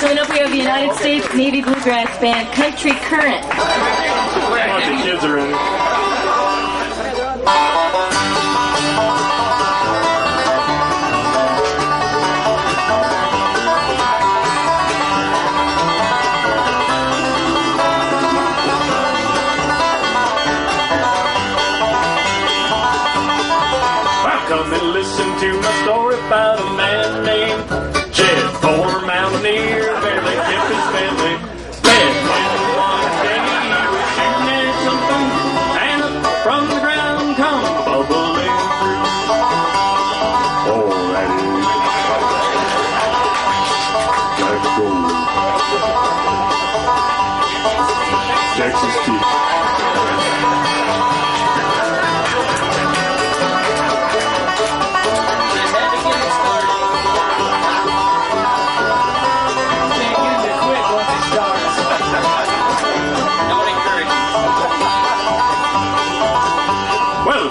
Coming up, we have the United States Navy Bluegrass Band, Country Current. The kids are in it. Come and listen to my story about a man named Jed, former mountaineer, barely kept his family fed. One day he was shooting at something, and up from the ground come bubbling through. Oh, that is black gold. Texas tea.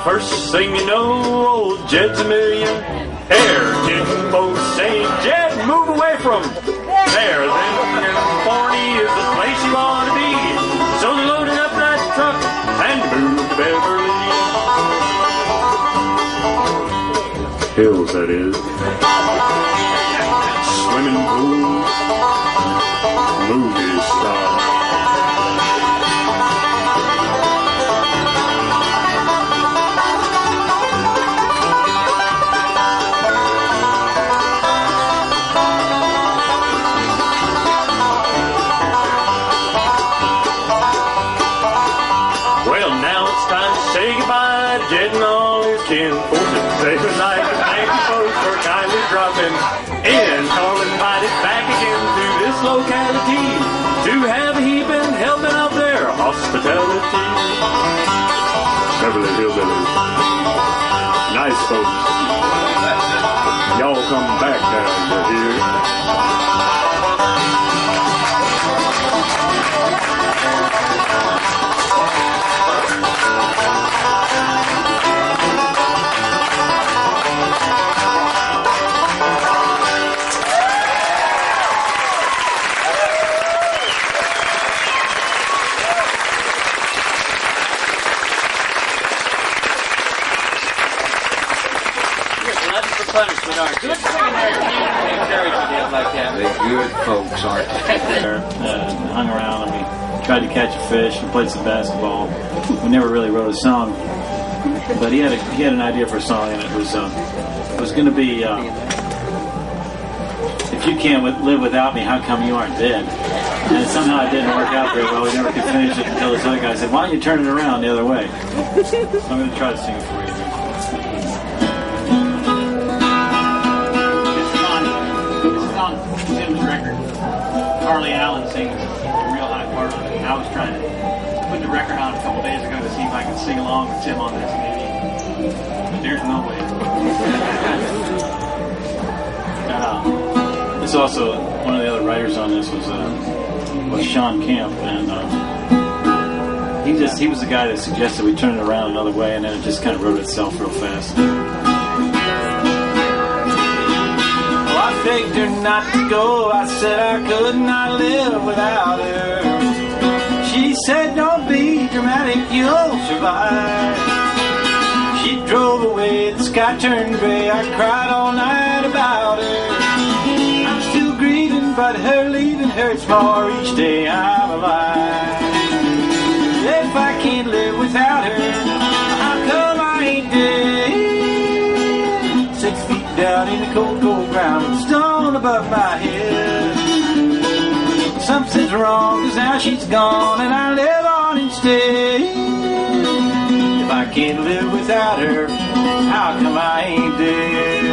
First thing you know, old Jed's a millionaire. Ten folks say, Jed, move away from there. Then California is the place you ought to be. So they loaded up that truck and moved to Beverly Hills, that is. Swimming pool, movie star. Say goodnight and thank you folks for kindly dropping in. Call invited back again to this locality to have a heaping helping out there hospitality. Beverly Hillbillies, nice folks. Y'all come back down to here. Punishment, aren't you? They're good folks, aren't they? Hung around and we tried to catch a fish and played some basketball. We never really wrote a song, but he had an idea for a song, and it was going to be if you can't live without me, how come you aren't dead? And somehow it didn't work out very well. We never could finish it until this other guy said, "Why don't you turn it around the other way?" So I'm going to try to sing it for you. Harley Allen sings a real high part on it. I was trying to put the record on a couple days ago to see if I could sing along with Tim on this, maybe. But there's no way. This also, one of the other writers on this was Sean Camp, and he was the guy that suggested we turn it around another way, and then it just kind of wrote itself real fast. I begged her not to go. I said I could not live without her. She said, don't be dramatic, you'll survive. She drove away, the sky turned gray. I cried all night about her. I'm still grieving, but her leaving hurts more each day I'm alive. If I can't live without her, how come I ain't dead? 6 feet down in the cold, cold ground with a stone above my head. Something's wrong, 'cause now she's gone and I live on instead. If I can't live without her, how come I ain't dead?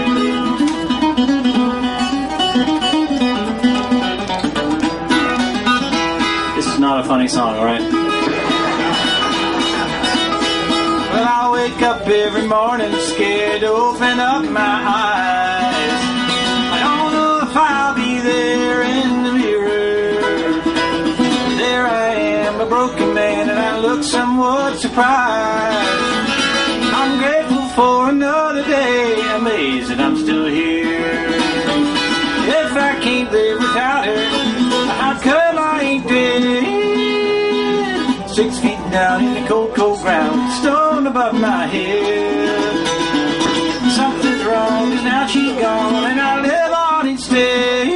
This is not a funny song, alright? Well, I wake up every morning scared to open up my eyes. I don't know if I'll be there in the mirror. There I am, a broken man, and I look somewhat surprised. I'm grateful for another day, amazed that I'm still here. If I can't can't live without her. How come I ain't dead? 6 feet down in the cold, cold ground, stone above my head. Something's wrong, 'cause now she's gone, and I live on instead.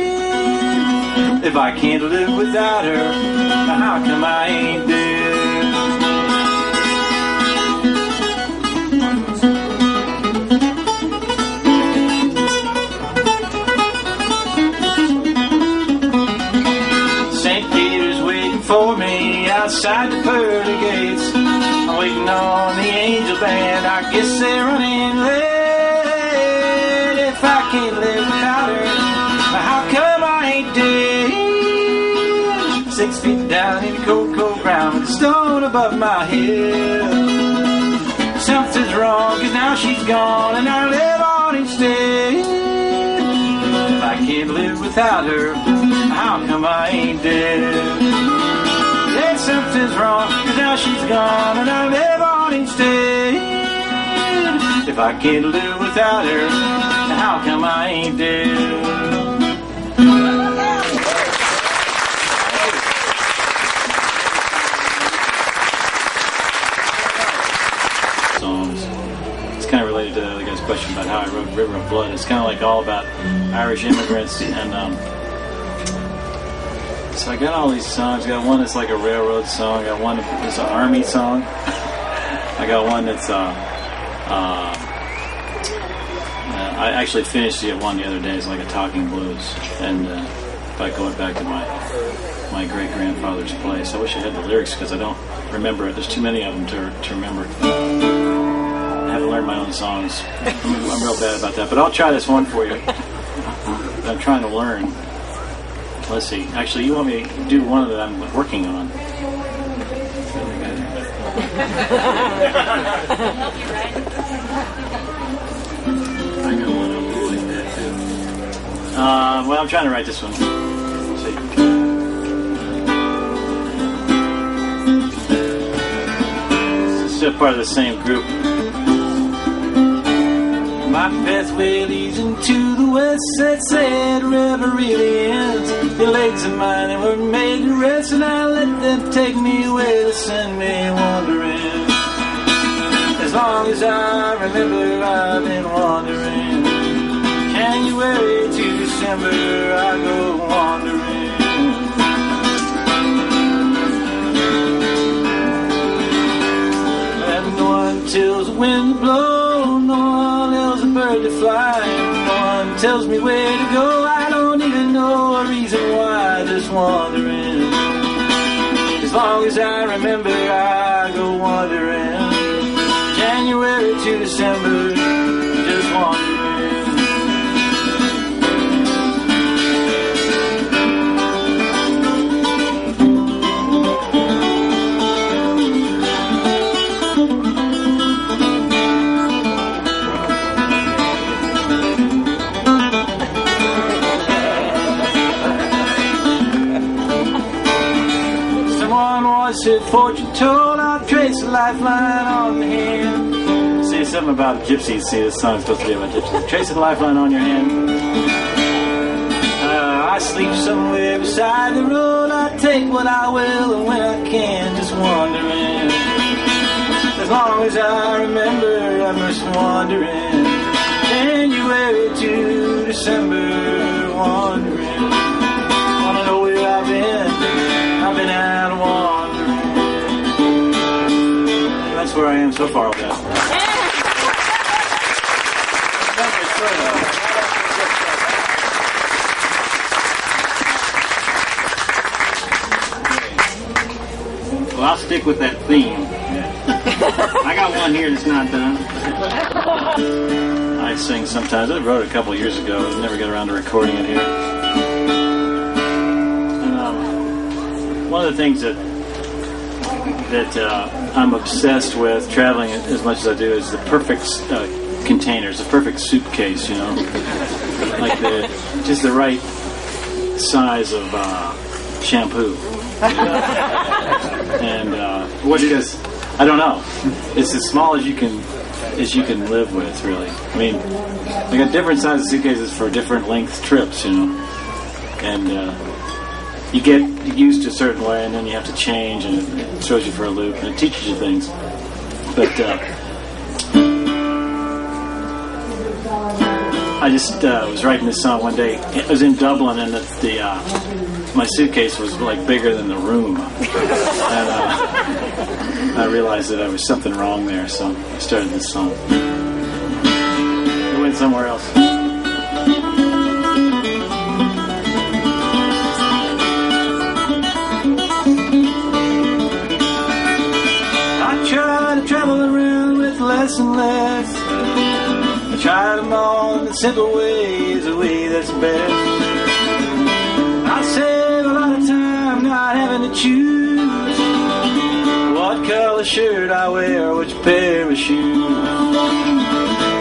If I can't live without her, how come I ain't dead? St. Peter's waiting for me outside the pearly gates. I'm waiting on the angel band, I guess they're running late. If I can't live without her, how come I ain't dead? 6 feet down in the cold, cold ground with a stone above my head. Something's wrong, 'cause now she's gone, and I live on instead. If I can't live without her, how come I ain't dead? Yeah, something's wrong, 'cause now she's gone, and I live on instead. If I can't live without her, how come I ain't dead? Songs. It's kind of related to the other guy's question about how I wrote River of Blood. It's kind of like all about Irish immigrants, and so I got all these songs. I got one that's like a railroad song. I got one that's an army song. I got one that's I actually finished the one the other day. It's like a talking blues, and by going back to my great grandfather's place. I wish I had the lyrics because I don't remember it. There's too many of them to remember. I haven't learned my own songs. I'm real bad about that, but I'll try this one for you. I'm trying to learn. Let's see. Actually, you want me to do one that I'm working on? I got one like that too. Well, I'm trying to write this one. Let's see. It's still part of the same group. My pathway leads into the west, said river really ends. The legs of mine they were made to rest, and I let them take me away to send me wandering. As long as I remember, I've been wandering. January to December, I go wandering. And no one tells the wind to blow, no one tells a bird to fly, no one tells me where to go. I don't even know a reason why, just wandering. As long as I remember, I go wandering. January to December, just wandering. Said fortune told, I'll trace a lifeline on the hand. Say something about gypsies. See, this song's supposed to be about gypsies. Trace a lifeline on your hand. I sleep somewhere beside the road. I take what I will, and when I can, just wandering. As long as I remember, I'm just wandering. January to December, wandering. Wanna know where I've been? I've been out wandering. That's where I am so far with that. Well, I'll stick with that theme. I got one here that's not done. I sing sometimes. I wrote it a couple years ago. I never got around to recording it here. And, one of the things that I'm obsessed with traveling as much as I do is the perfect containers, the perfect suitcase, you know, like just the right size of shampoo. And because I don't know, it's as small as you can live with, really. I mean, I got different sizes suitcases for different length trips, you know. and you get used to a certain way, and then you have to change, and it throws you for a loop, and it teaches you things. But I just was writing this song one day. I was in Dublin, and my suitcase was like bigger than the room, and I realized that there was something wrong there, so I started this song. It went somewhere else. I try to travel around with less and less. I try them all in the simple ways, the way that's best. I save a lot of time not having to choose what color shirt I wear, which pair of shoes.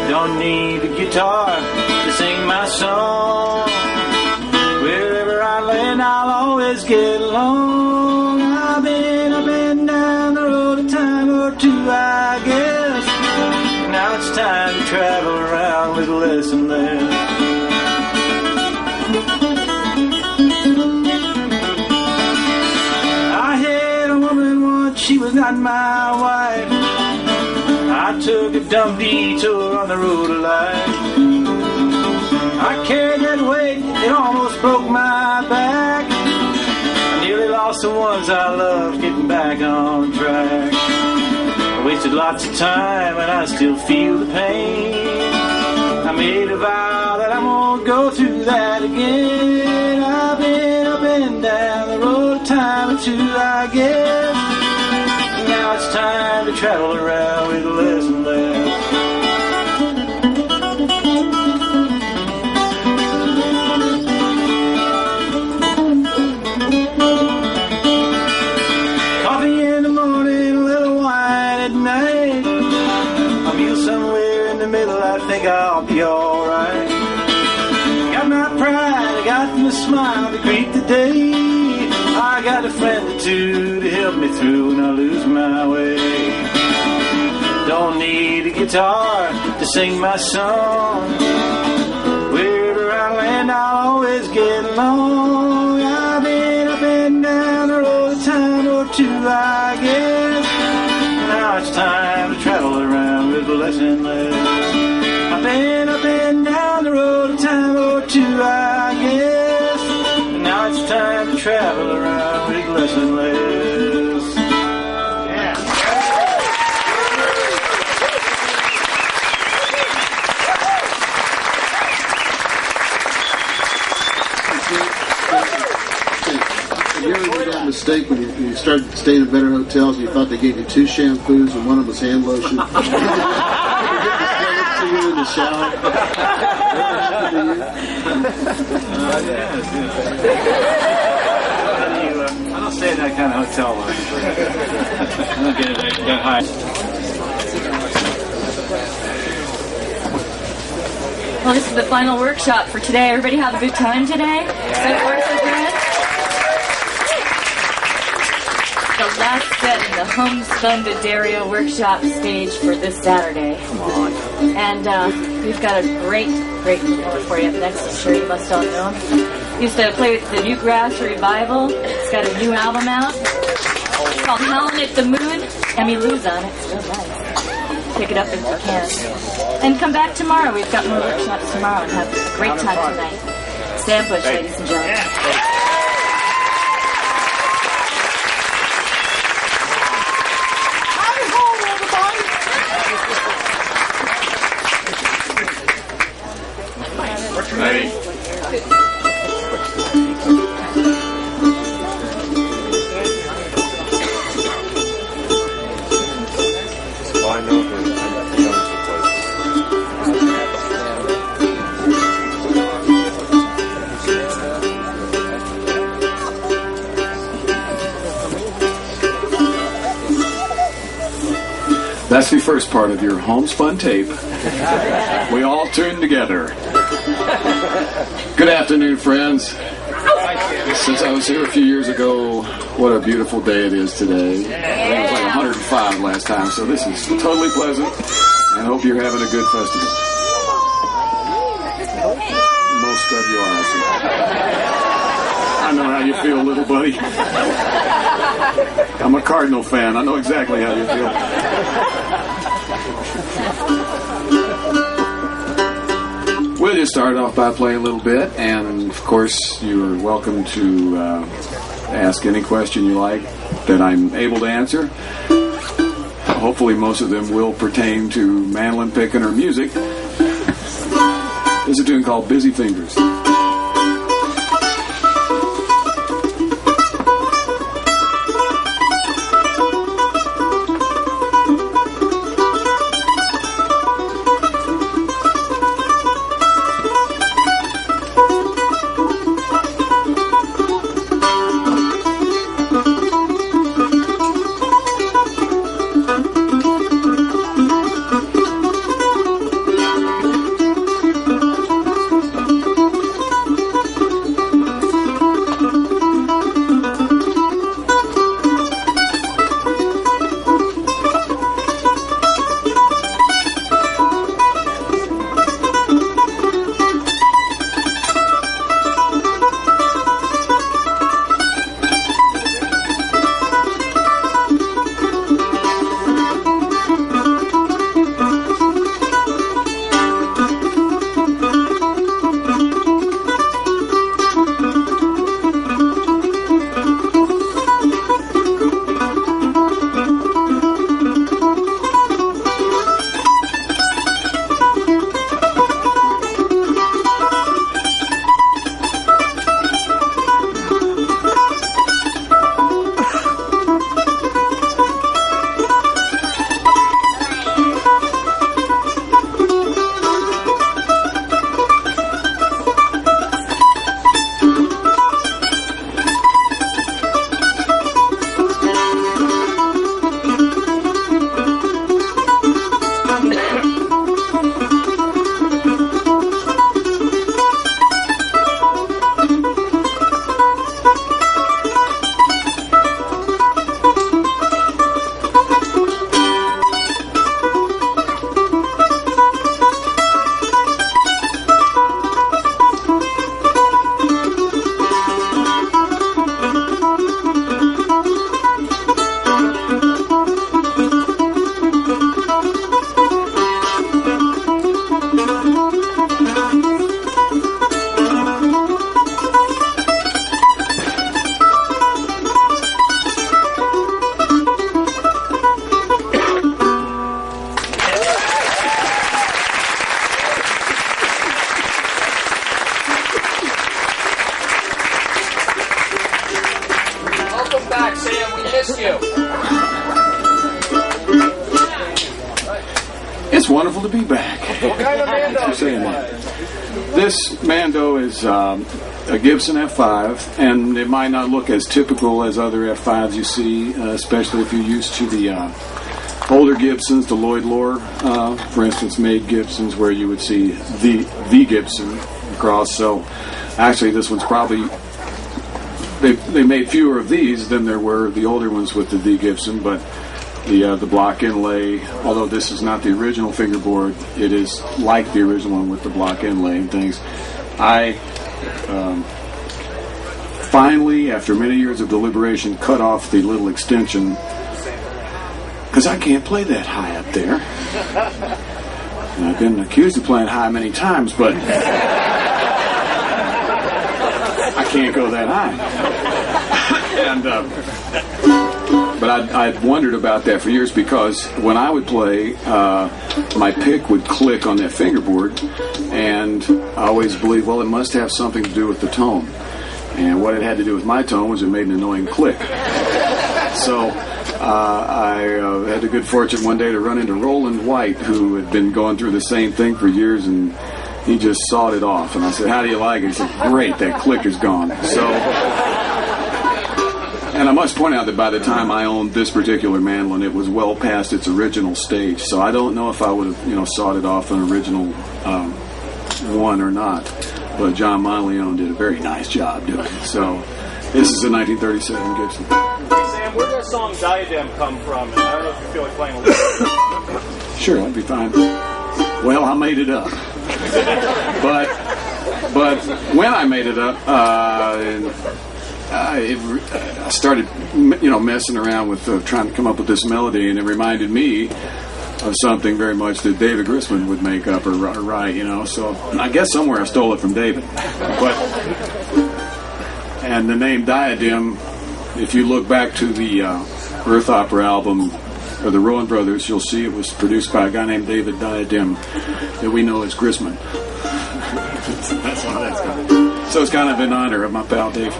Don't need a guitar to sing my song. Wherever I land, I'll always get along. I've been up and down the road a time or two, I guess. Now it's time to travel around with less and less. I had a woman once, she was not my wife. I took a dumb detour on the road of life. I carried that weight, it almost broke my back. I nearly lost the ones I loved, getting back on track. I wasted lots of time and I still feel the pain. I made a vow that I won't go through that again. I've been up and down the road a time or two, I guess. Now it's time to travel around with less and less. Coffee in the morning, a little wine at night. A meal somewhere in the middle, I think I'll be alright. Got my pride, I got my smile to greet the day. I got a friend or two to help me through when I lose my way. Don't need a guitar to sing my song. Wherever I land, I'll always get along. I've been up and down the road a time or two, I guess. Now it's time to travel around with less and less. I've been up and down the road a time or two, I guess. Now it's time to travel around with less and less. Yeah. Have you ever made that mistake when you started staying in better hotels and you thought they gave you 2 shampoos and one of them was hand lotion? To you in the shower? I don't stay in that kind of hotel. I don't get that high. Well, this is the final workshop for today. Everybody have a good time today? So far, so good? The last set in the Homespun to Dario workshop stage for this Saturday. And we've got a great performer for you up next. I'm sure you must all know him. He used to play with the Bluegrass Revival. He's got a new album out. It's called Howlin' at the Moon. Emmy Lou's on it. It's real nice. Pick it up if you can. And come back tomorrow. We've got more workshops tomorrow and have a great time tonight. Sam Bush, ladies and gentlemen. Ready? That's the first part of your homespun tape. We all tuned together. Good afternoon, friends. Since I was here a few years ago, what a beautiful day it is today. I think it was like 105 last time, so this is totally pleasant, and I hope you're having a good festival. Most of you are, I see. I know how you feel, little buddy. I'm a Cardinal fan. I know exactly how you feel. We'll just start off by playing a little bit, and of course, you're welcome to ask any question you like that I'm able to answer. Hopefully, most of them will pertain to mandolin picking or music. There's a tune called Busy Fingers. It's wonderful to be back. What kind of mando? Thanks for saying that. This mando is a Gibson F5, and it might not look as typical as other F5s you see, especially if you're used to the older Gibsons, the Lloyd Loar, for instance, made Gibsons, where you would see the Gibson across. So actually, this one's probably, they made fewer of these than there were the older ones with the Gibson, but the block inlay, although this is not the original fingerboard, it is like the original one with the block inlay and things. I finally, after many years of deliberation, cut off the little extension because I can't play that high up there. And I've been accused of playing high many times, but I can't go that high. And but I'd wondered about that for years, because when I would play, my pick would click on that fingerboard, and I always believed, well, it must have something to do with the tone. And what it had to do with my tone was it made an annoying click. So I had the good fortune one day to run into Roland White, who had been going through the same thing for years, and he just sawed it off. And I said, how do you like it? He said, great, that click is gone. So, and I must point out that by the time I owned this particular mandolin, it was well past its original stage. So I don't know if I would have, sawed it off an original one or not. But John Mandolin did a very nice job doing it. So this is a 1937 Gibson. Sam, where does that song Diadem come from? I don't know if you feel like playing a little bit. Sure, that'd be fine. Well, I made it up. But when I made it up, I started, messing around with trying to come up with this melody, and it reminded me of something very much that David Grisman would make up or write, So I guess somewhere I stole it from David. And the name Diadem, if you look back to the Earth Opera album of the Rowan Brothers, you'll see it was produced by a guy named David Diadem that we know as Grisman. That's how that's going. So it's kind of in honor of my pal Dave.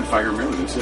If I remember this.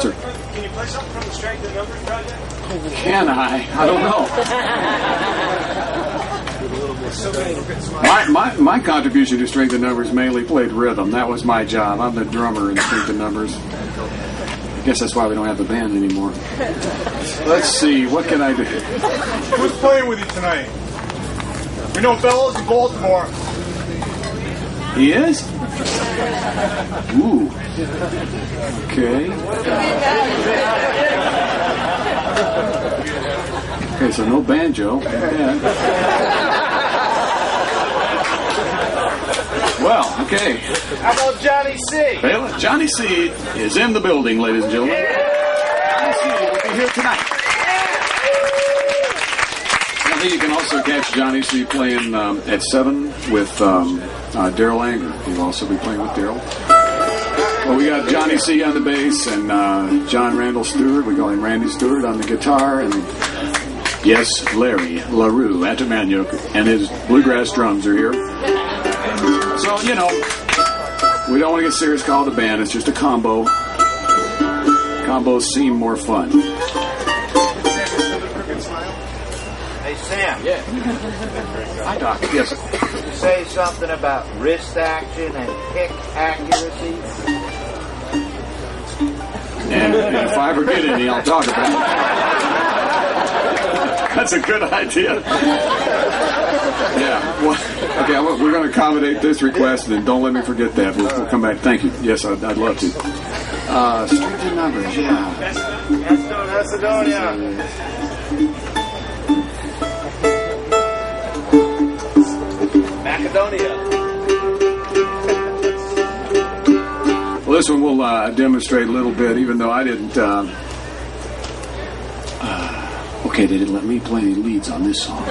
Can you play something from the Strength and Numbers project? Can I? I don't know. My contribution to Strength and Numbers mainly played rhythm. That was my job. I'm the drummer in Strength and Numbers. I guess that's why we don't have the band anymore. Let's see. What can I do? Who's playing with you tonight? We know Bellows in Baltimore. He is? Ooh. Okay. Okay, so no banjo. Yeah. Well, okay. How about Johnny C? Well, Johnny C is in the building, ladies and gentlemen. Johnny C will be here tonight. I think you can also catch Johnny C playing at 7 with Daryl Anger. He'll also be playing with Daryl. Well, we got Johnny C on the bass and John Randall Stewart. We call him Randy Stewart on the guitar. And yes, Larry LaRue at the Maniac and his bluegrass drums are here. So, you know, we don't want to get serious, call it a band. It's just a combo. Combos seem more fun. Hey, Sam. Yeah. Hi, Doc. Yes. You say something about wrist action and kick accuracy? And if I ever get any, I'll talk about it. That's a good idea. Yeah. Well, okay, we're going to accommodate this request, and then don't let me forget that. We'll come back. Thank you. Yes, I'd love to. Street to numbers, yeah. Macedonia. Macedonia. Well, this one we'll demonstrate a little bit, even though I didn't. Okay, they didn't let me play any leads on this song.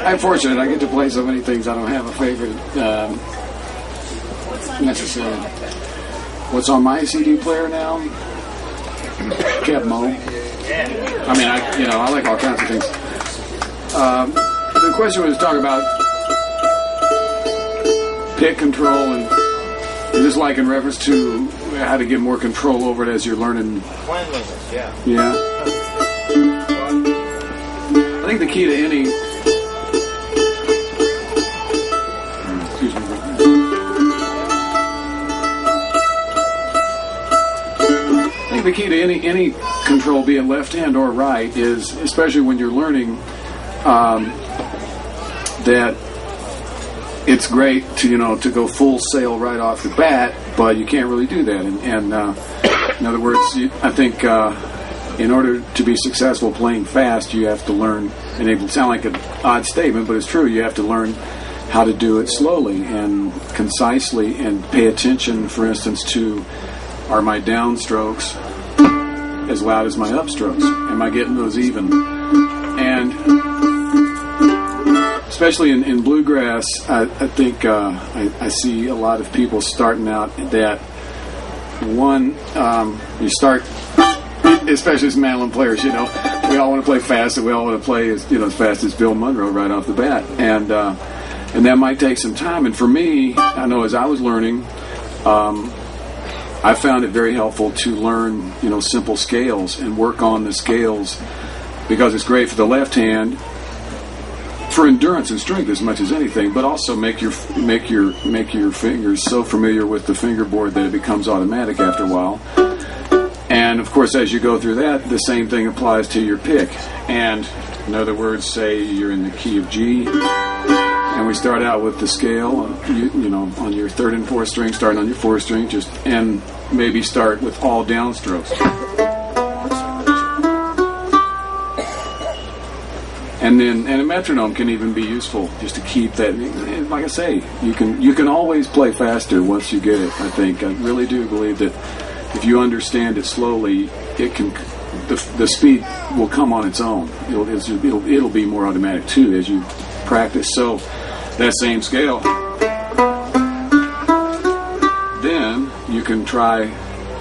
I'm fortunate. I get to play so many things. I don't have a favorite necessarily. What's on my CD player now? Kev Mo. I mean, I like all kinds of things. The question was to talk about pick control and Is this like in reference to how to get more control over it as you're learning? Cleanliness, yeah. Yeah. I think the key to any... Excuse me. I think the key to any control, be it left hand or right, is, especially when you're learning, that it's great to go full sail right off the bat, but you can't really do that. And in other words, I think in order to be successful playing fast, you have to learn, and it will sound like an odd statement, but it's true, you have to learn how to do it slowly and concisely and pay attention, for instance, to, are my downstrokes as loud as my upstrokes? Am I getting those even? And especially in bluegrass, I think I see a lot of people starting out that one, you start, especially as mandolin players, we all want to play fast, and we all want to play as fast as Bill Monroe right off the bat, and that might take some time. And for me, I know as I was learning, I found it very helpful to learn simple scales and work on the scales, because it's great for the left hand, for endurance and strength as much as anything, but also make your fingers so familiar with the fingerboard that it becomes automatic after a while. And of course, as you go through that, the same thing applies to your pick. And in other words, say you're in the key of G, and we start out with the scale, on your third and fourth string, starting on your fourth string, and maybe start with all downstrokes. And a metronome can even be useful, just to keep that. Like I say, you can always play faster once you get it. I think I really do believe that if you understand it slowly, the speed will come on its own. It'll be more automatic too as you practice. So that same scale, then you can try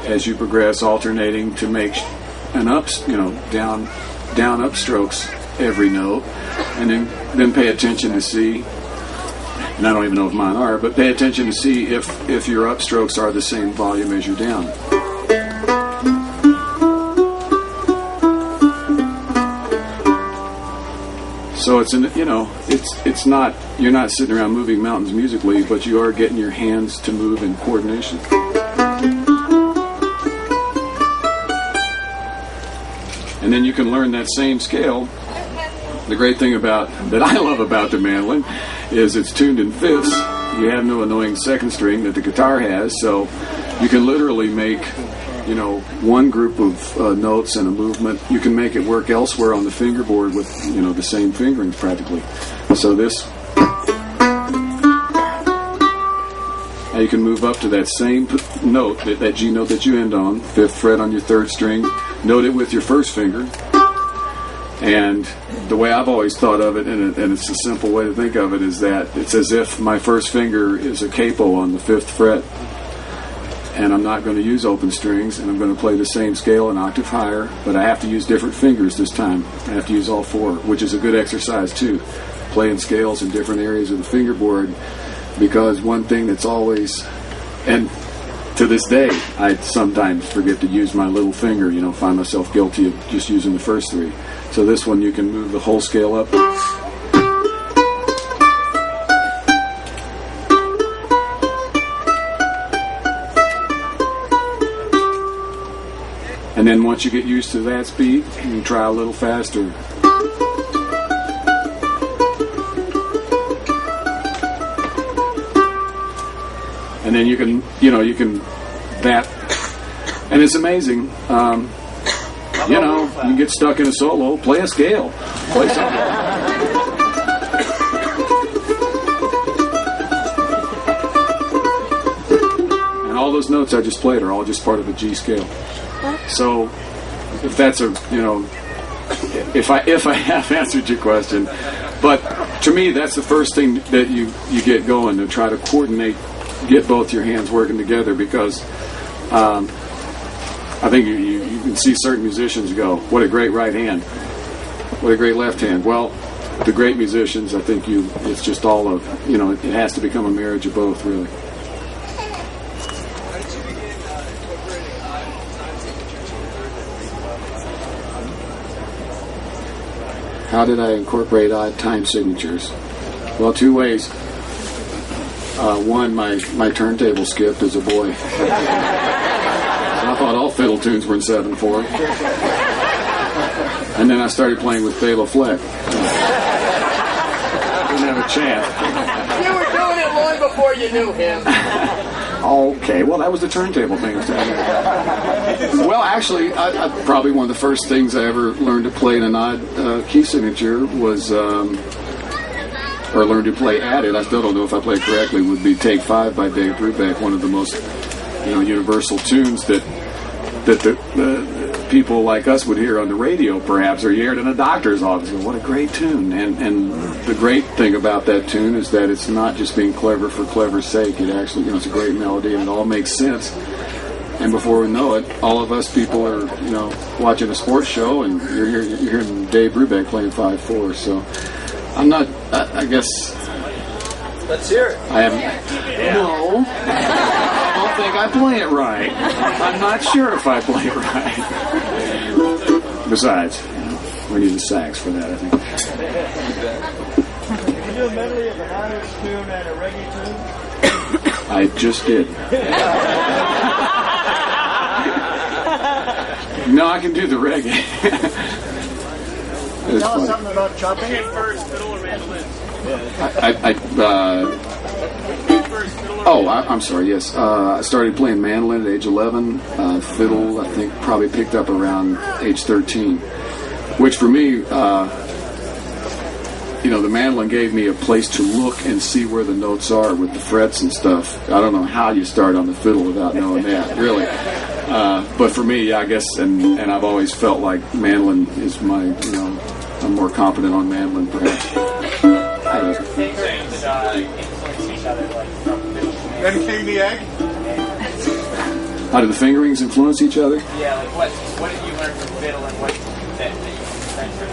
as you progress, alternating to make an down upstrokes every note, and then pay attention to see, and I don't even know if mine are, but pay attention to see if your upstrokes are the same volume as your down. So it's not, you're not sitting around moving mountains musically, but you are getting your hands to move in coordination. And then you can learn that same scale. The great thing that I love about the mandolin is it's tuned in fifths. You have no annoying second string that the guitar has, so you can literally make, one group of notes and a movement. You can make it work elsewhere on the fingerboard with, the same fingering practically. So this, now you can move up to that same note, that G note that you end on, fifth fret on your third string, note it with your first finger. And the way I've always thought of it, and it's a simple way to think of it, is that it's as if my first finger is a capo on the fifth fret, and I'm not going to use open strings, and I'm going to play the same scale an octave higher, but I have to use different fingers this time. I have to use all four, which is a good exercise too, playing scales in different areas of the fingerboard, because one thing that's always, and to this day, I sometimes forget to use my little finger, find myself guilty of just using the first three. So this one, you can move the whole scale up. And then once you get used to that speed, you can try a little faster. And then you can that, and it's amazing. You get stuck in a solo, play a scale, play something. And all those notes I just played are all just part of a G scale. So, if that's if I have answered your question, but to me that's the first thing that you get going, to try to coordinate, get both your hands working together, because I think you can see certain musicians go, what a great right hand, what a great left hand. Well, the great musicians, I think it's just all of, it has to become a marriage of both, really. How did I incorporate odd time signatures? Well, two ways. One, my turntable skipped as a boy. I thought all fiddle tunes were in 7/4. And then I started playing with Bela Fleck. Didn't have a chance. You were doing it long before you knew him. Okay, well, that was the turntable thing. Well, actually, I probably one of the first things I ever learned to play in an odd key signature was, or learned to play at it. I still don't know if I played correctly. Would be Take 5 by Dave Brubeck, one of the most, universal tunes that the people like us would hear on the radio, perhaps, or you hear it in a doctor's office. What a great tune! And the great thing about that tune is that it's not just being clever for clever's sake. It actually, it's a great melody and it all makes sense. And before we know it, all of us people are, watching a sports show and you're hearing Dave Brubeck playing 5/4. So I'm not. I guess. Let's hear it. I haven't. No. I don't think I play it right. I'm not sure if I play it right. Besides, we need the sax for that, I think. Can you do a medley of an Irish tune and a reggae tune? I just did. No, I can do the reggae. Tell us something about chopping. First, fiddle or mandolin? I'm sorry, yes. I started playing mandolin at age 11. Fiddle, I think, probably picked up around age 13. Which for me, the mandolin gave me a place to look and see where the notes are with the frets and stuff. I don't know how you start on the fiddle without knowing that, really. But for me, I guess, and I've always felt like mandolin is my, I'm more confident on mandolin, perhaps. King the egg? How do the fingerings influence each other? Yeah, like what did you learn from fiddle and what that you transfer to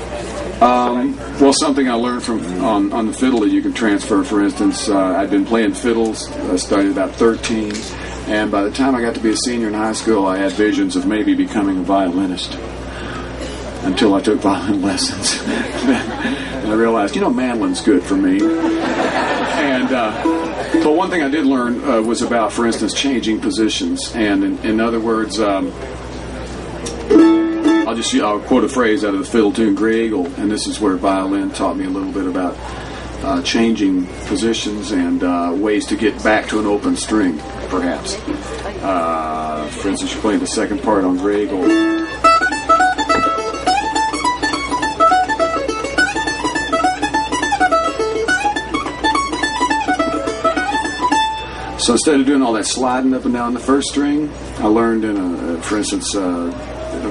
mandolin? Well, something I learned from on the fiddle that you can transfer. For instance, I'd been playing fiddles. I started about 13, and by the time I got to be a senior in high school, I had visions of maybe becoming a violinist. Until I took violin lessons, and I realized, mandolin's good for me. And but one thing I did learn was about, for instance, changing positions. And in other words, I'll quote a phrase out of the fiddle tune "Grey Eagle," and this is where violin taught me a little bit about changing positions and ways to get back to an open string, perhaps. For instance, you're playing the second part on "Grey Eagle." So instead of doing all that sliding up and down the first string, I learned for instance, in a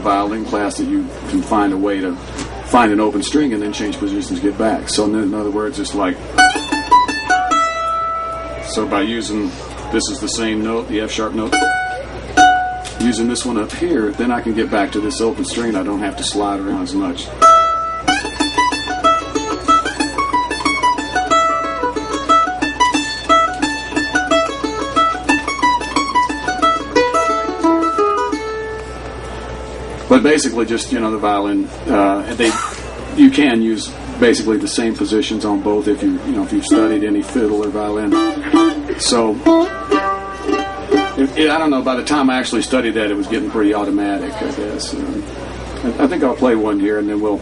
violin class that you can find a way to find an open string and then change positions to get back. So in other words, it's like, so by using, this is the same note, the F sharp note, using this one up here, then I can get back to this open string. I don't have to slide around as much. But basically, just the violin, you can use basically the same positions on both if you've studied any fiddle or violin. So I don't know. By the time I actually studied that, it was getting pretty automatic, I guess. I think I'll play one here, and then we'll.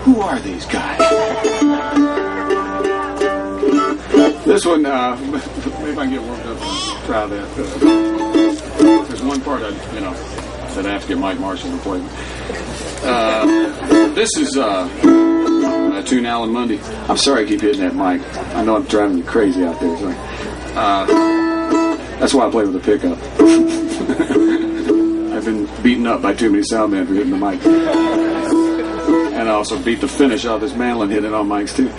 Who are these guys? This one, maybe I can get warmed up and try that. There's one part that I have to get Mike Marshall to play. This is a tune Alan Mundy. I'm sorry I keep hitting that mic. I know I'm driving you crazy out there. So. That's why I play with a pickup. I've been beaten up by too many sound men for hitting the mic. And I also beat the finish off this mandolin hitting on mics too.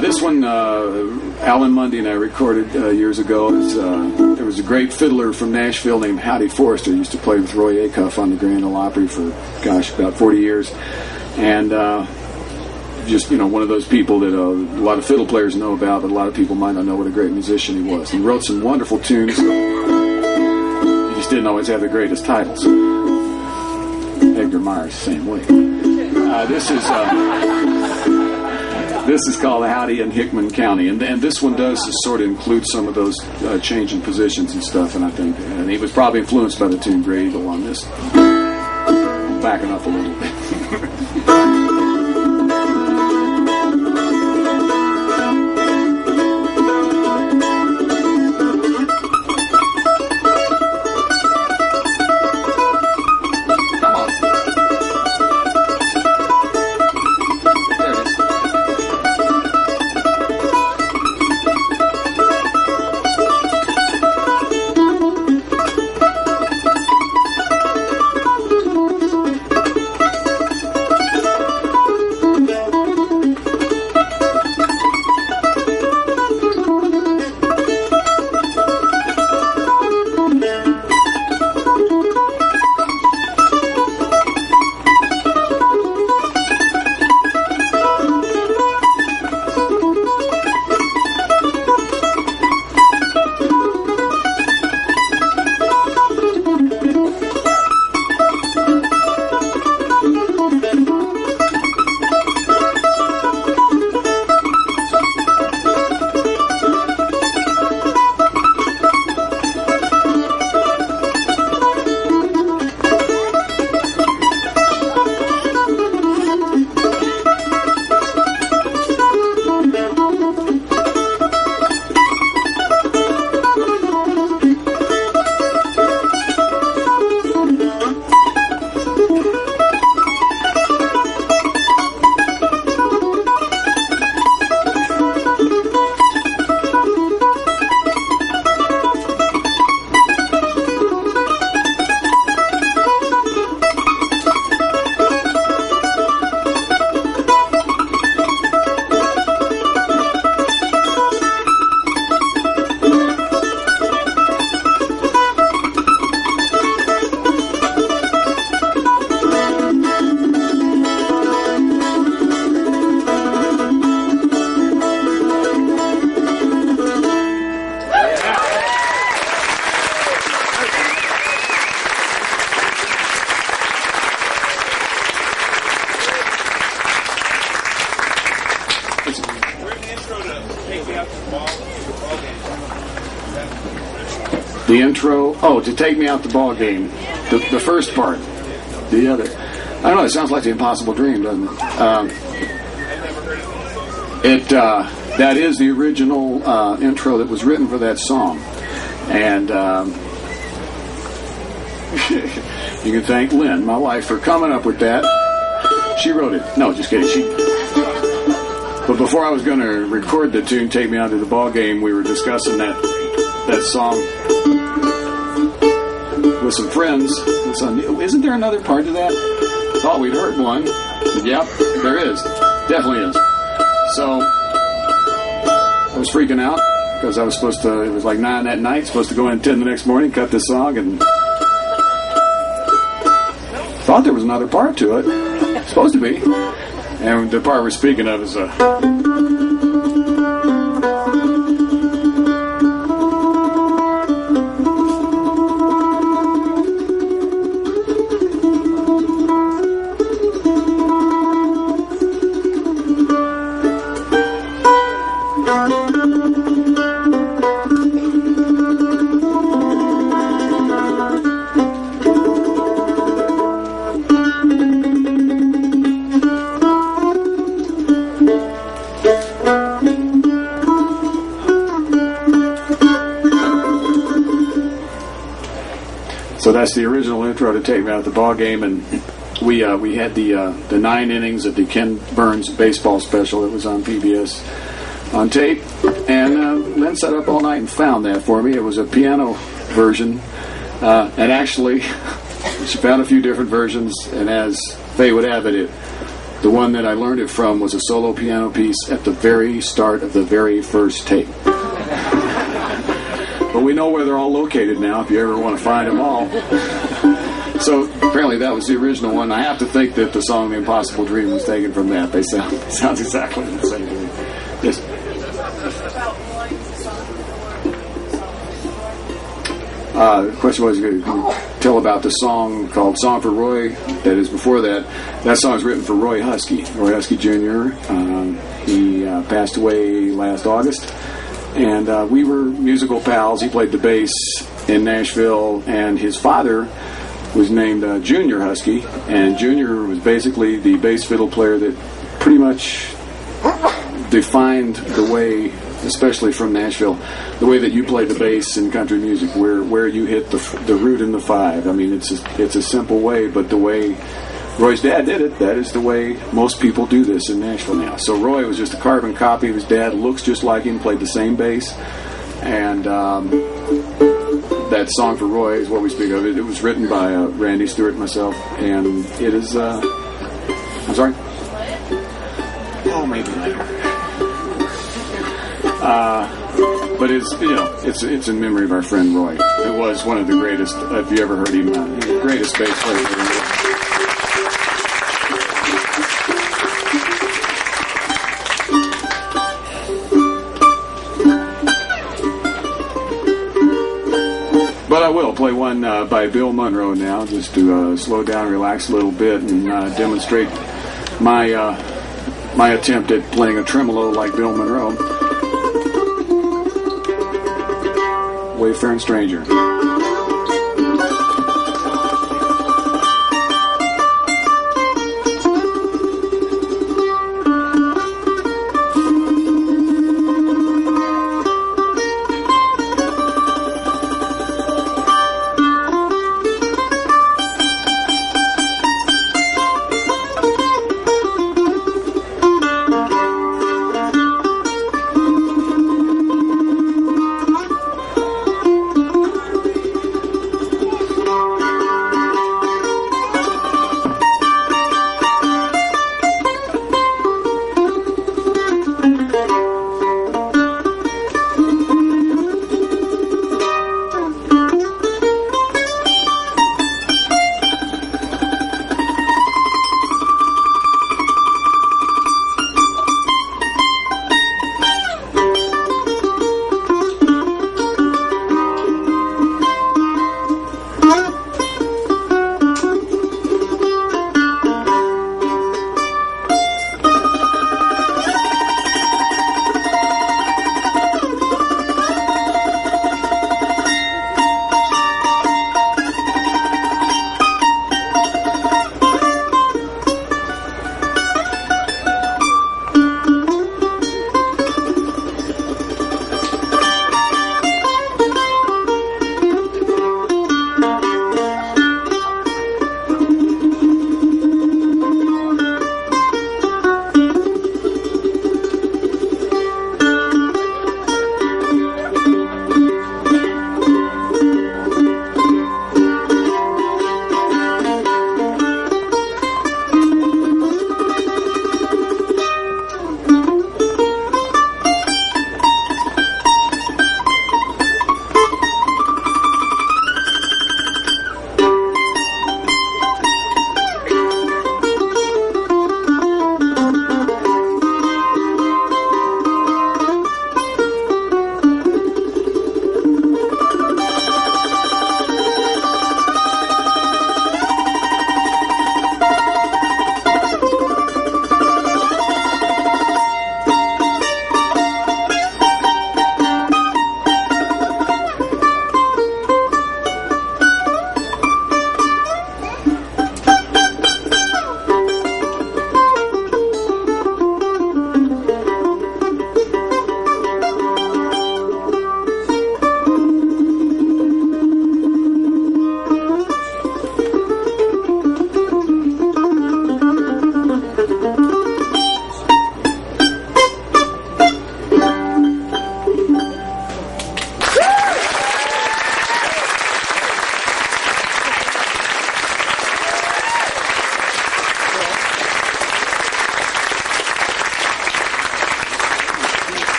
This one, Alan Mundy and I recorded years ago. There was a great fiddler from Nashville named Howdy Forrester. He used to play with Roy Acuff on the Grand Ole Opry for, about 40 years. And just, one of those people that a lot of fiddle players know about, but a lot of people might not know what a great musician he was. He wrote some wonderful tunes. He just didn't always have the greatest titles. Edgar Meyer's the same way. This is called Howdy in Hickman County, and this one does sort of include some of those changing positions and stuff, and I think he was probably influenced by the tune Great Eagle on this. Backing up a little bit. The intro, to take me out the ball game. The first part. The other. I don't know, it sounds like the Impossible Dream, doesn't it? That is the original intro that was written for that song. And you can thank Lynn, my wife, for coming up with that. She wrote it. No, just kidding. But before I was going to record the tune, Take Me Out to the Ball Game, we were discussing that song with some friends. Isn't there another part to that? Thought we'd heard one. Yep, there is. Definitely is. So I was freaking out because I was supposed to, it was like 9 that night, supposed to go in at 10 the next morning, cut this song, and thought there was another part to it. Supposed to be. And the part we're speaking of is So that's the original intro to Take Me Out the Ball Game, and we had the 9 innings of the Ken Burns baseball special that was on PBS on tape, and Lynn sat up all night and found that for me. It was a piano version, and actually she found a few different versions, and as Faye would have it, the one that I learned it from was a solo piano piece at the very start of the very first tape. But we know where they're all located now if you ever want to find them all. So apparently that was the original one. I have to think that the song The Impossible Dream was taken from that. They sounds exactly the same to me. Yes. The question was, can you tell about the song called Song for Roy that is before that. That song is written for Roy Husky Jr. He passed away last August, and we were musical pals. He played the bass in Nashville, and his father was named Junior Husky, and Junior was basically the bass fiddle player that pretty much defined the way, especially from Nashville, the way that you play the bass in country music, where you hit the root and the five. I mean, it's a simple way, but the way Roy's dad did it, that is the way most people do this in Nashville now. So Roy was just a carbon copy of his dad, looks just like him, played the same bass, and that Song for Roy is what we speak of. It was written by Randy Stewart and myself, and it is, I'm sorry? Oh, maybe later. But it's in memory of our friend Roy. It was one of the greatest. If you ever heard him, the greatest bass player. But I will play one by Bill Monroe now, just to slow down, relax a little bit, and demonstrate my attempt at playing a tremolo like Bill Monroe. Wayfaring Stranger.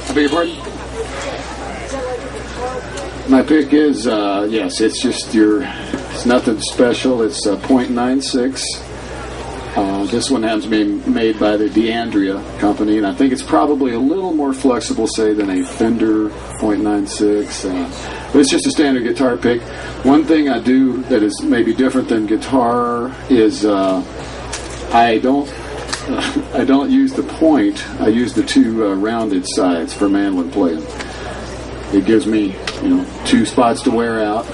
I beg your pardon? My pick is, yes, it's just it's nothing special. It's .96. This one happens to be made by the DeAndrea company, and I think it's probably a little more flexible, say, than a Fender .96. But it's just a standard guitar pick. One thing I do that is maybe different than guitar is I don't use the point. I use the two rounded sides for mandolin playing. It gives me, two spots to wear out.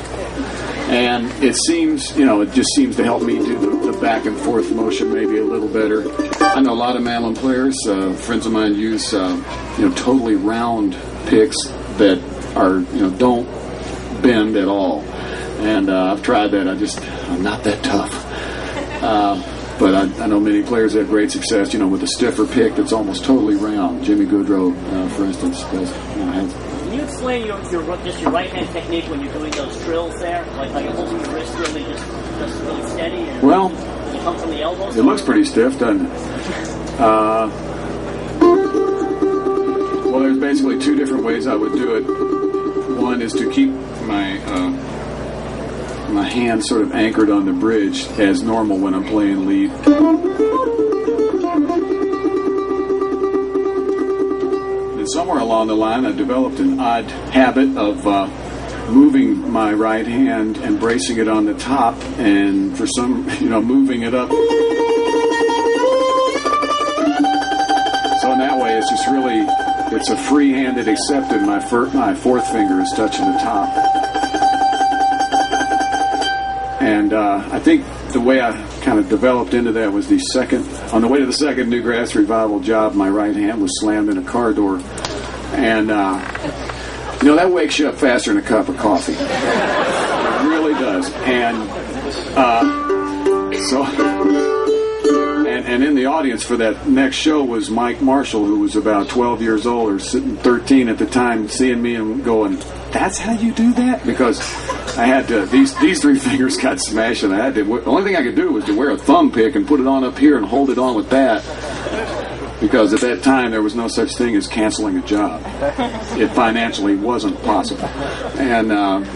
And it seems, it just seems to help me do the back and forth motion maybe a little better. I know a lot of mandolin players, friends of mine use, totally round picks that are, don't bend at all. And I've tried that. I'm not that tough. But I know many players have great success, with a stiffer pick that's almost totally round. Jimmy Goodrow, for instance, has. Can you explain your right hand technique when you're doing those trills there? Like holding your wrist really just really steady? And well, you come from the elbows? It looks pretty stiff, doesn't it? Well, there's basically two different ways I would do it. One is to keep my hand sort of anchored on the bridge as normal when I'm playing lead. Somewhere along the line, I developed an odd habit of moving my right hand and bracing it on the top, and for some, moving it up. So in that way, it's just really, it's a free-handed accepted. My fourth finger is touching the top. And I think the way I kind of developed into that was on the way to the second Newgrass Revival job, my right hand was slammed in a car door. And, that wakes you up faster than a cup of coffee. It really does. And and in the audience for that next show was Mike Marshall, who was about 12 years old, or 13 at the time, seeing me and going, "That's how you do that?" Because I had to, these three fingers got smashed, and the only thing I could do was to wear a thumb pick and put it on up here and hold it on with that. Because at that time, there was no such thing as canceling a job. It financially wasn't possible. And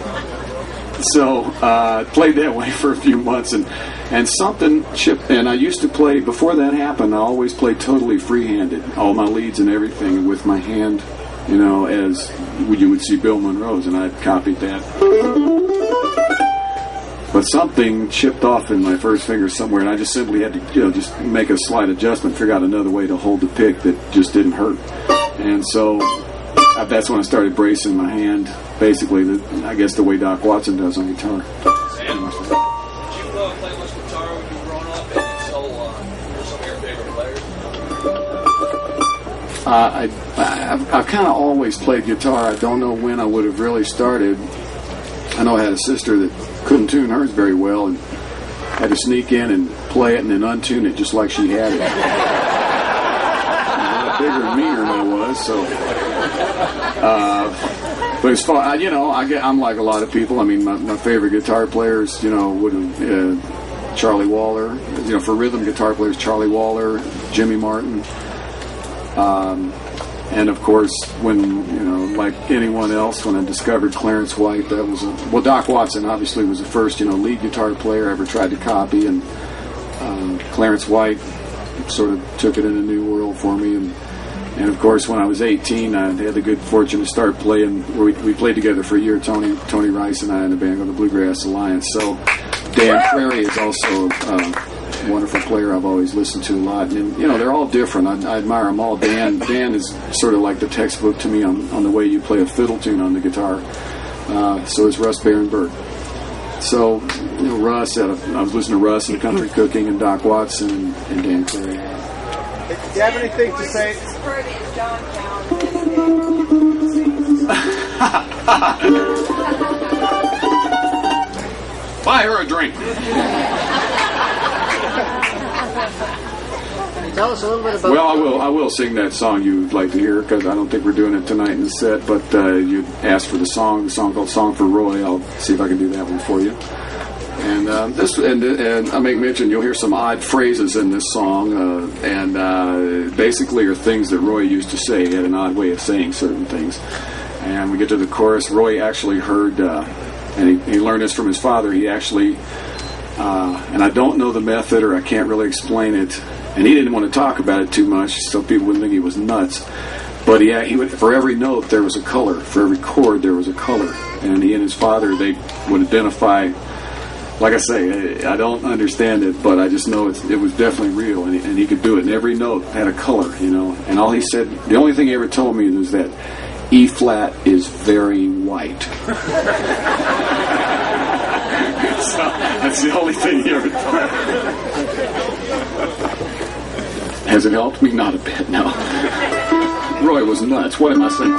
so played that way for a few months. And something chipped. And I used to play, before that happened, I always played totally free-handed. All my leads and everything with my hand, as you would see Bill Monroe's. And I copied that. But something chipped off in my first finger somewhere, and I just simply had to, just make a slight adjustment, figure out another way to hold the pick that just didn't hurt. And so that's when I started bracing my hand, basically, I guess the way Doc Watson does on guitar. Did you play much guitar when you were growing up, and so who were some of your favorite players? I've kind of always played guitar. I don't know when I would have really started. I know I had a sister that couldn't tune hers very well and had to sneak in and play it and then untune it just like she had it. Bigger and meaner than I was, so. But as far, I'm like a lot of people. I mean, my favorite guitar players, Charlie Waller. For rhythm guitar players, Charlie Waller, Jimmy Martin. And of course, when, like anyone else, when I discovered Clarence White, that was Doc Watson obviously was the first, lead guitar player I ever tried to copy, and Clarence White sort of took it in a new world for me. And of course, when I was 18, I had the good fortune to start playing. We played together for a year, Tony Rice and I, in a band called the Bluegrass Alliance. So Dan Prairie is also a wonderful player I've always listened to a lot. And, they're all different. I admire them all. Dan is sort of like the textbook to me on the way you play a fiddle tune on the guitar. So is Russ Barenberg. So, Russ, I was listening to Russ and Country Cooking and Doc Watson and Dan Prairie. Do you have anything to say? Buy her a drink. Tell us a little bit about. Well, I will sing that song you'd like to hear, because I don't think we're doing it tonight in the set. But you asked for the song called "Song for Roy." I'll see if I can do that one for you. And and I make mention you'll hear some odd phrases in this song, and basically are things that Roy used to say. He had an odd way of saying certain things. And we get to the chorus. Roy actually heard, and he learned this from his father. He actually and I don't know the method, or I can't really explain it. And he didn't want to talk about it too much, so people wouldn't think he was nuts. But he would, for every note there was a color, for every chord there was a color, and he and his father, they would identify. Like I say, I don't understand it, but I just know it was definitely real, and he could do it. And every note had a color, you know. And all he said, the only thing he ever told me was that E flat is very white. So that's the only thing he ever told me. Has it helped me? Not a bit, no. Roy was nuts. What am I saying?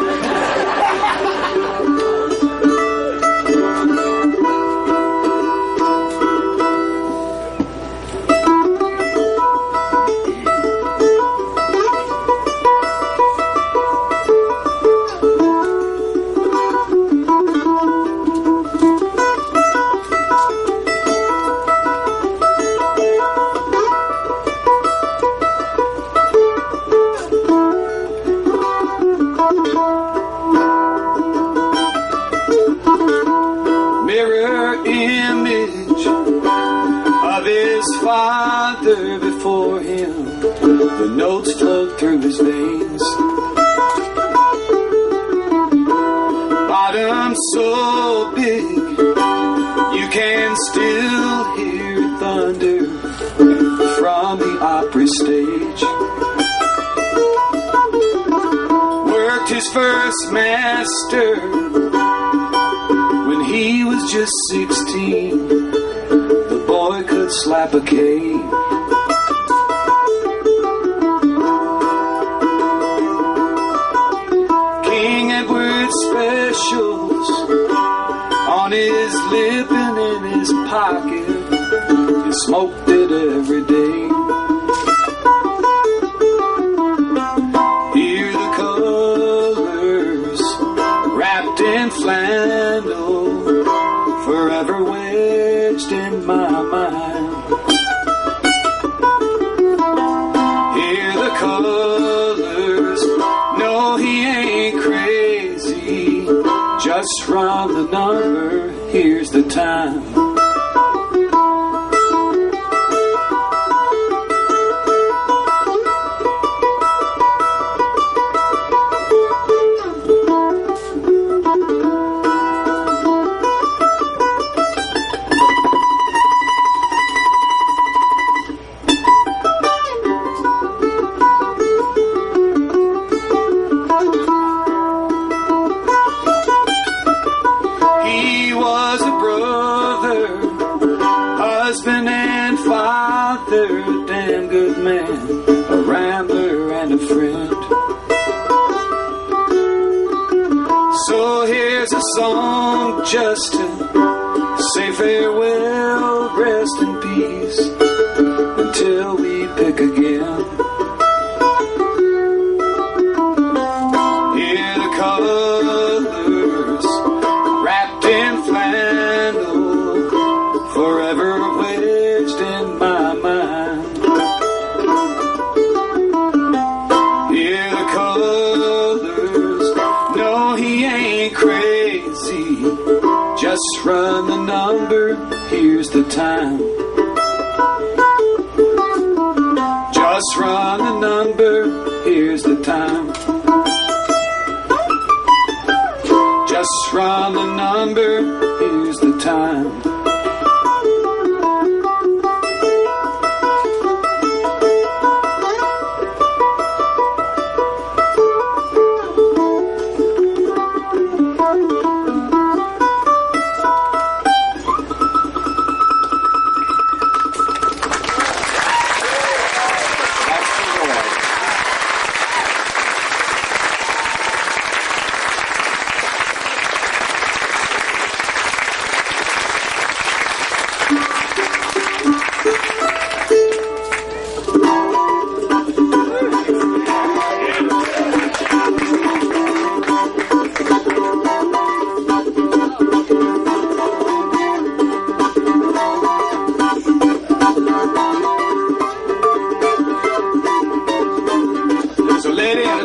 Before him, the notes flowed through his veins. Bottom so big, you can still hear thunder from the opera stage. Worked his first master when he was just 16. The boy could slap a cane. Specials on his lip and in his pocket. He smoked it every day. Hear the colors wrapped in flannel, forever wedged in my mind. Hear the colors, no, he ain't crazy. Just run the number, here's the time. Husband and father, a damn good man, a rambler and a friend. So here's a song just to say farewell, rest in peace, until we pick again. Hear the colors wrapped in flannel, forever wedged in my mind. Hear the colors, no, he ain't crazy. Just run the number, here's the time. Just run the number, here's the time. Just run the number, here's the time.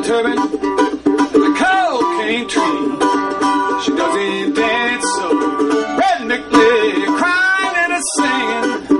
Turban and a cocaine tree. She doesn't dance so rhythmically, crying and a singing.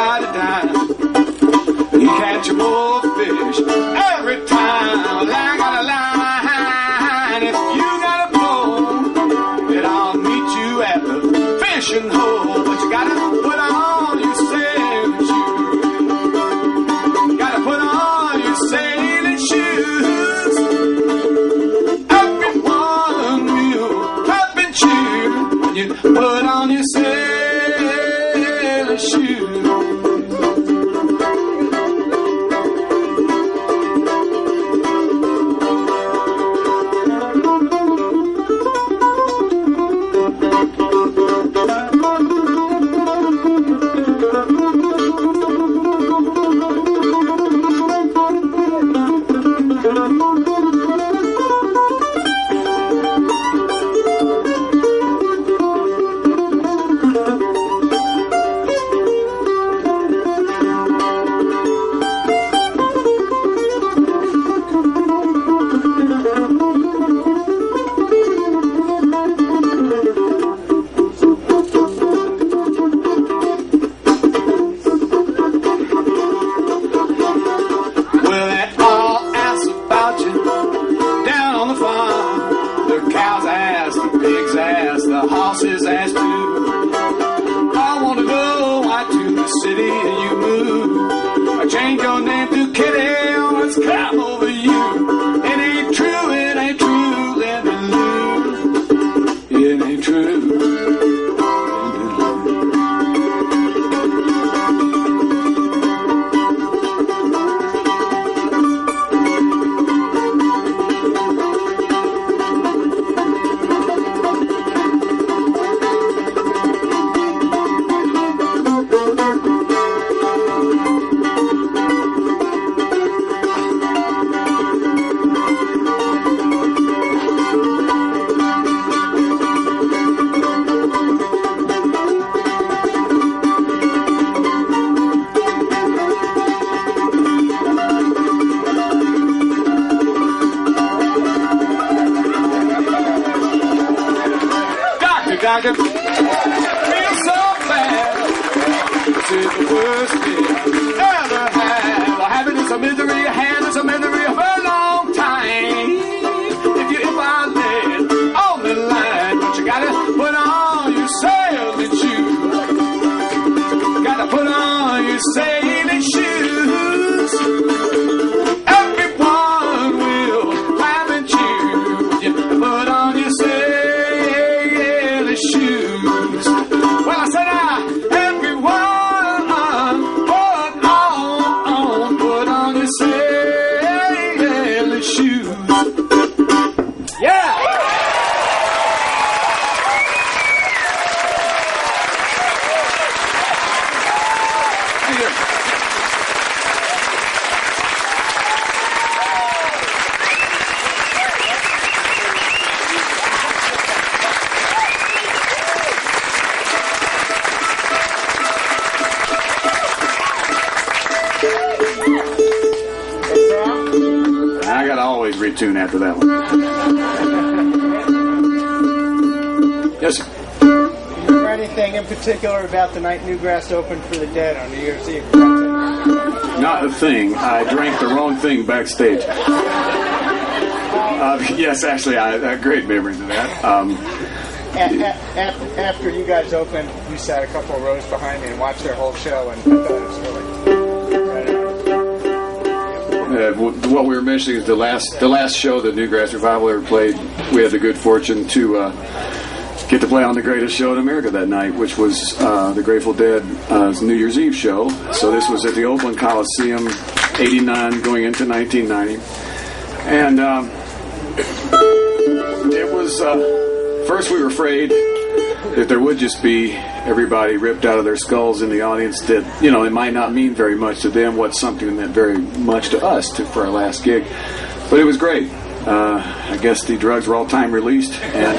everybody down. He catch more fish every time. Well, I got a line. If you got a pole, then I'll meet you at the fishing hole. But you gotta put on your sailing shoes. Gotta put on your sailing shoes. Everyone will clap and cheer when you put on your sailing shoes. I can feel so bad. This is the worst thing I've ever had. Well, happiness or misery, happiness or misery for a long time. If I lay on the line, but you gotta put on your sailing shoes. Gotta put on your sailing shoes. Everyone will laugh and cheer. You put on your sailing shoes. Well, I said, everyone, put on your sailing shoes. Yeah! Thank you. I gotta always retune after that one. Yes, sir. Remember anything in particular about the night Newgrass opened for the Dead on New Year's Eve? Not a thing. I drank the wrong thing backstage. Yes, actually, I have great memories of that. After you guys opened, you sat a couple of rows behind me and watched their whole show, and I thought it was really what we were mentioning is the last show that Newgrass Revival ever played. We had the good fortune to get to play on the greatest show in America that night, which was the Grateful Dead's New Year's Eve show. So this was at the Oakland Coliseum, 89 going into 1990. And it was, first we were afraid that there would just be everybody ripped out of their skulls in the audience, that, you know, it might not mean very much to them what's something that meant very much to us for our last gig. But it was great. I guess the drugs were all time released, and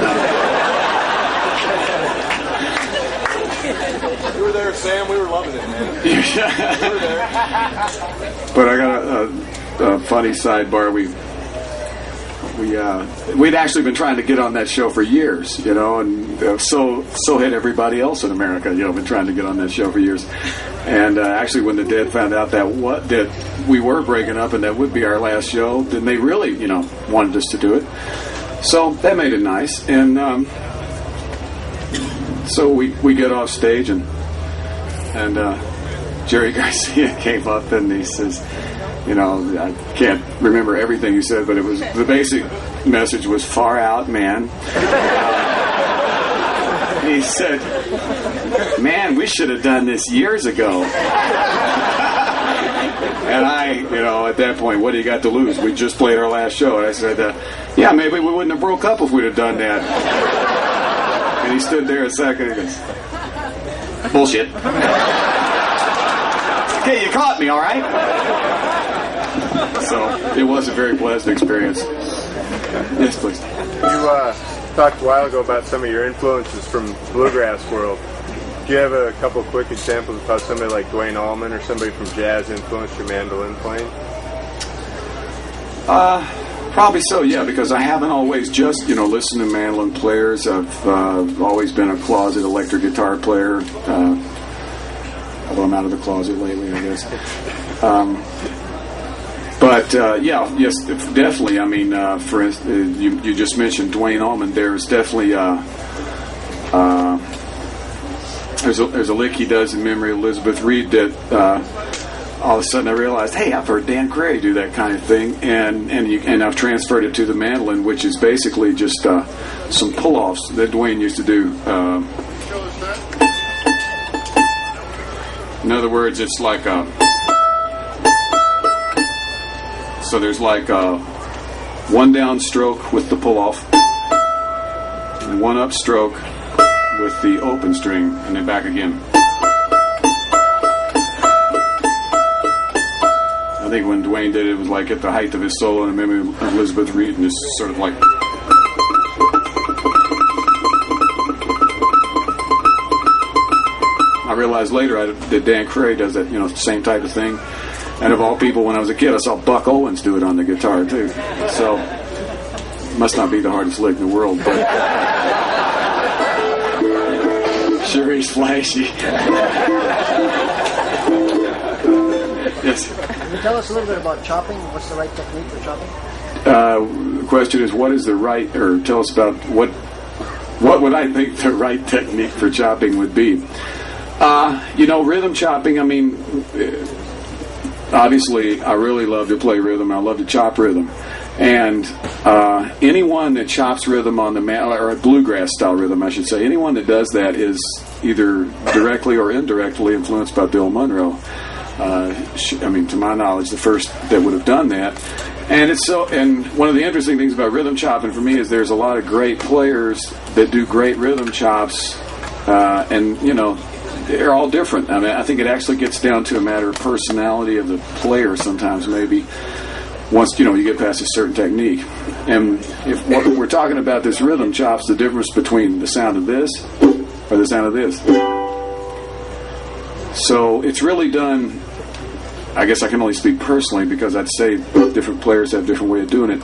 You were there, Sam. We were loving it, man. We were there. But I got a funny sidebar. we'd actually been trying to get on that show for years, you know, and so had everybody else in America, you know, been trying to get on that show for years. And actually, when the Dead found out that we were breaking up and that would be our last show, then they really, you know, wanted us to do it. So that made it nice. And so we get off stage, and Jerry Garcia came up and he says, you know, I can't remember everything he said, but it was the basic message was far out, man. He said, man, we should have done this years ago. And I, you know, at that point, what do you got to lose? We just played our last show. And I said, yeah, maybe we wouldn't have broke up if we'd have done that. And he stood there a second and goes, bullshit. Okay, you caught me, all right? So it was a very pleasant experience. Yes, please. You talked a while ago about some of your influences from the bluegrass world. Do you have a couple quick examples of how somebody like Duane Allman or somebody from jazz influenced your mandolin playing? Probably so, yeah, because I haven't always just, you know, listened to mandolin players. I've always been a closet electric guitar player, although I'm out of the closet lately, I guess. But yeah, yes, definitely. I mean, for instance, you just mentioned Duane Allman. There's definitely there's a lick he does in memory of Elizabeth Reed that all of a sudden I realized, hey, I've heard Dan Cray do that kind of thing, and I've transferred it to the mandolin, which is basically just some pull-offs that Duane used to do. In other words, it's like so there's like one down stroke with the pull-off, and one up stroke with the open string, and then back again. I think when Duane did it, it was like at the height of his solo, and I remember Elizabeth Reed, and it's sort of like. I realized later that Dan Cray does that, you know, same type of thing. And of all people, when I was a kid, I saw Buck Owens do it on the guitar too. So, must not be the hardest lick in the world, but sure he's flashy. Yes. Can you tell us a little bit about chopping? What's the right technique for chopping? The question is, what is the right, or tell us about what would I think the right technique for chopping would be? You know, rhythm chopping, I mean, obviously, I really love to play rhythm. I love to chop rhythm. And anyone that chops rhythm on the or bluegrass style rhythm, I should say, anyone that does that is either directly or indirectly influenced by Bill Monroe. I mean, to my knowledge, the first that would have done that. And it's so. And one of the interesting things about rhythm chopping for me is there's a lot of great players that do great rhythm chops, and you know, they're all different. I mean, I think it actually gets down to a matter of personality of the player sometimes, maybe, once, you know, you get past a certain technique. And if what we're talking about this rhythm chops, the difference between the sound of this or the sound of this. So it's really done, I guess I can only speak personally because I'd say different players have different way of doing it,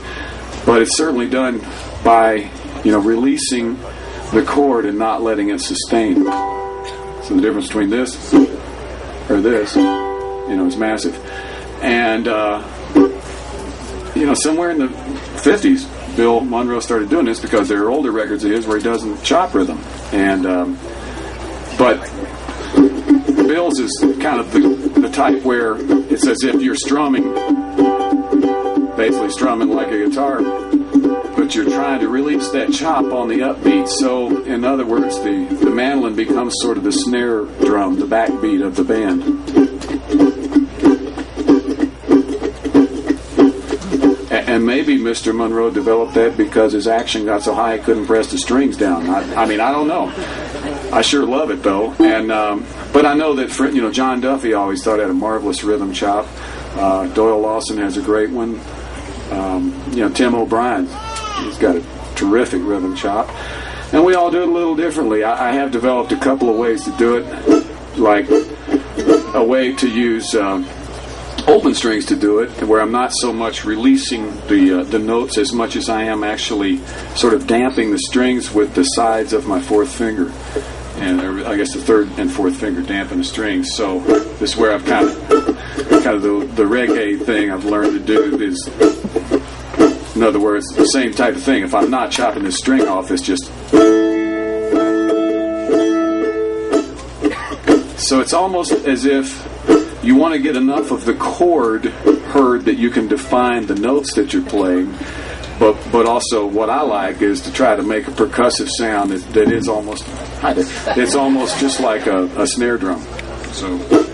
but it's certainly done by, you know, releasing the chord and not letting it sustain. So the difference between this or this, you know, is massive. And, you know, somewhere in the 50s, Bill Monroe started doing this because there are older records of his where he doesn't chop rhythm. And, but Bill's is kind of the type where it's as if you're strumming, basically strumming like a guitar, but you're trying to release that chop on the upbeat. So, in other words, the mandolin becomes sort of the snare drum, the backbeat of the band. And maybe Mr. Monroe developed that because his action got so high he couldn't press the strings down. I mean, I don't know. I sure love it though. And but I know that, you know, John Duffy always thought had a marvelous rhythm chop. Doyle Lawson has a great one. You know, Tim O'Brien, he's got a terrific rhythm chop. And we all do it a little differently. I have developed a couple of ways to do it, like a way to use open strings to do it, where I'm not so much releasing the notes as much as I am actually sort of damping the strings with the sides of my fourth finger, and I guess the third and fourth finger damping the strings. So this is where I've kind of the reggae thing I've learned to do is, in other words, the same type of thing. If I'm not chopping the string off, it's just. So it's almost as if you want to get enough of the chord heard that you can define the notes that you're playing, but also what I like is to try to make a percussive sound that is almost, it's almost just like a snare drum. So.